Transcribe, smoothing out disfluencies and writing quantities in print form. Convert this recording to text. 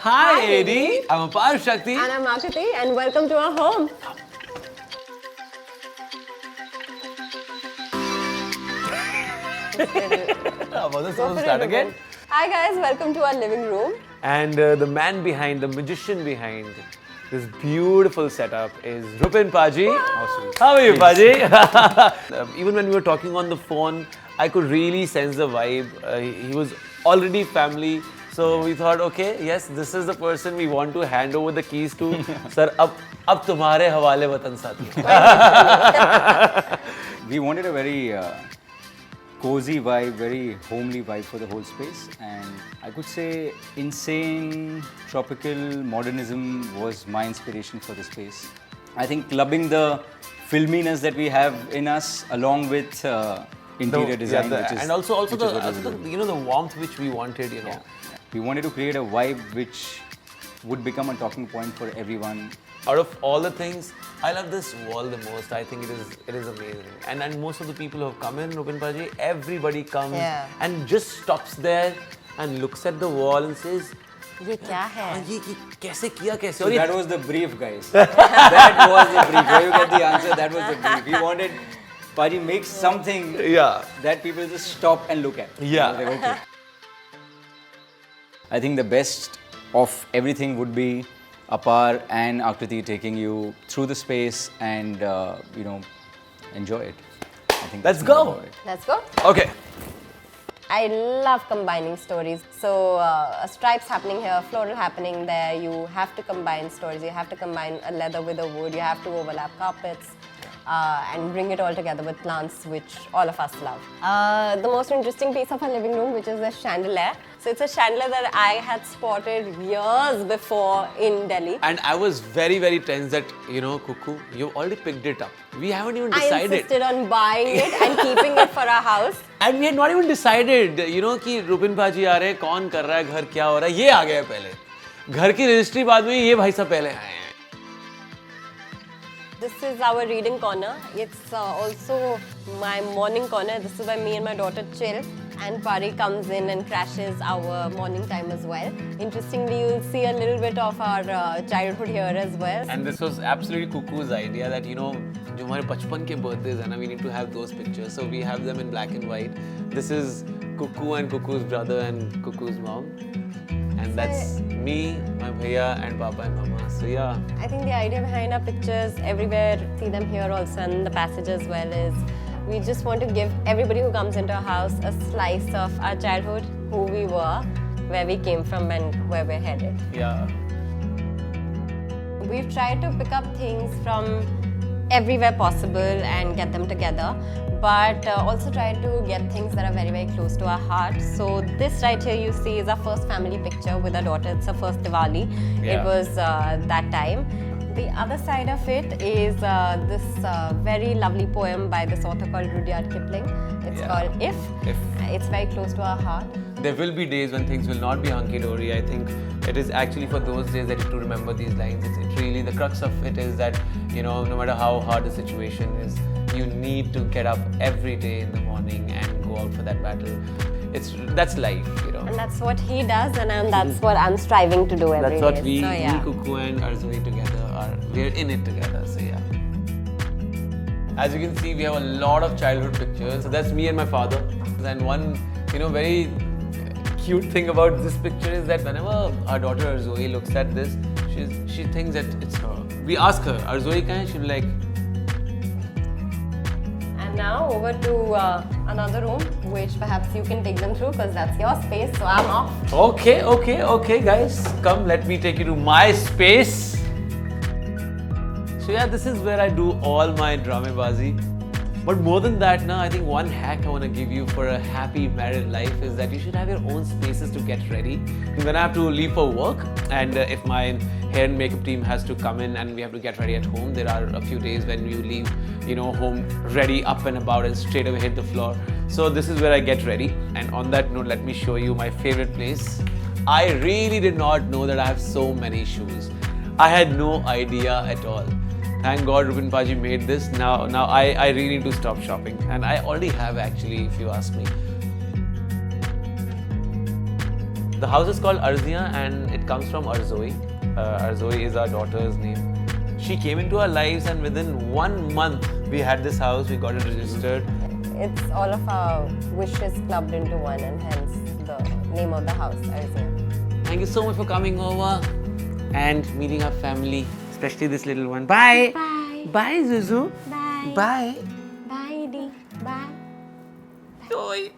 Hi, Adi. I'm Aparshakti. And I'm Aakriti, and welcome to our home. Was I supposed to start again? Hi guys, welcome to our living room. And the man behind, the magician behind this beautiful setup is Rupin Paji. Awesome. How are you, Paji? Even when we were talking on the phone, I could really sense the vibe. He was already family. So we thought, okay, yes, this is the person we want to hand over the keys to. Sir, ab tumhare hawale watan saathi. We wanted a very cozy vibe, very homely vibe for the whole space, and I could say insane tropical modernism was my inspiration for the space. I think clubbing the filminess that we have in us along with interior design, and also the the warmth which we wanted, Yeah. We wanted to create a vibe which would become a talking point for everyone. Out of all the things, I love this wall the most. I think it is amazing. And most of the people who have come in, Rupin Paji, everybody comes and just stops there and looks at the wall and says, ये क्या है? ये कैसे किया कैसे? So that was the brief, guys. That was the brief. Where you get the answer, that was the brief. We wanted Paji make something that people just stop and look at. Yeah. Like, okay. I think the best of everything would be Apar and Aakriti taking you through the space and enjoy it. I think Let's go. Let's go. Okay. I love combining stories. So stripes happening here, floral happening there. You have to combine stories. You have to combine a leather with a wood. You have to overlap carpets. And bring it all together with plants, which all of us love. The most interesting piece of our living room, which is the chandelier. So it's a chandelier that I had spotted years before in Delhi. And I was very, very tense that, Cuckoo, you've already picked it up. We haven't even decided. I insisted on buying it and keeping it for our house. And we had not even decided, कि Rupin Paji आ रहे, कौन कर रहा है, घर क्या हो रहा है, ये आ गया पहले. घर की रजिस्ट्री बाद में ये भाई साहब पहले आए हैं. This is our reading corner. It's also my morning corner. This is where me and my daughter chill. And Pari comes in and crashes our morning time as well. Interestingly, you'll see a little bit of our childhood here as well. And this was absolutely Cuckoo's idea that, जो हमारे बचपन के birthdays हैं ना, we need to have those pictures. So we have them in black and white. This is Cuckoo and Cuckoo's brother and Cuckoo's mom. And that's me, my bhaiya, and papa and mama. So yeah. I think the idea behind our pictures everywhere, see them here also and the passage as well, is we just want to give everybody who comes into our house a slice of our childhood, who we were, where we came from and where we're headed. Yeah. We've tried to pick up things from everywhere possible and get them together, but also try to get things that are very, very close to our heart. So this right here you see is our first family picture with our daughter. It's her first Diwali. Yeah. It was that time. The other side of it is this very lovely poem by this author called Rudyard Kipling. It's called If. It's very close to our heart. There will be days when things will not be hunky-dory. I think it is actually for those days that you have to remember these lines. It's really, the crux of it is that, no matter how hard the situation is, you need to get up every day in the morning and go out for that battle. That's life, And that's what he does, and that's what I'm striving to do every day. That's what we, so, Cuckoo and Arzui together we're in it together, so yeah. As you can see, we have a lot of childhood pictures. So that's me and my father. And one, very cute thing about this picture is that whenever our daughter Arzui looks at this, she thinks that it's her. We ask her, Arzui kahan hai? She'll be like. And now over to another room, which perhaps you can take them through because that's your space, so I'm off. Okay, guys. Come, let me take you to my space. So yeah, this is where I do all my dramabazi. But more than that, I think one hack I want to give you for a happy married life is that you should have your own spaces to get ready. When I have to leave for work, and if my hair and makeup team has to come in and we have to get ready at home, there are a few days when you leave, home ready, up and about, and straight away hit the floor. So this is where I get ready. And on that note, let me show you my favorite place. I really did not know that I have so many shoes. I had no idea at all. Thank God Rupin Paji made this. Now I really need to stop shopping. And I already have actually, if you ask me. The house is called Arzia and it comes from Arzoi. Arzoi is our daughter's name. She came into our lives and within 1 month we had this house, we got it registered. It's all of our wishes clubbed into one and hence the name of the house, Arzia. Thank you so much for coming over and meeting our family, especially this little one. Bye! Bye! Bye, Zuzu! Bye! Bye! Bye, Dee! Bye! Oi.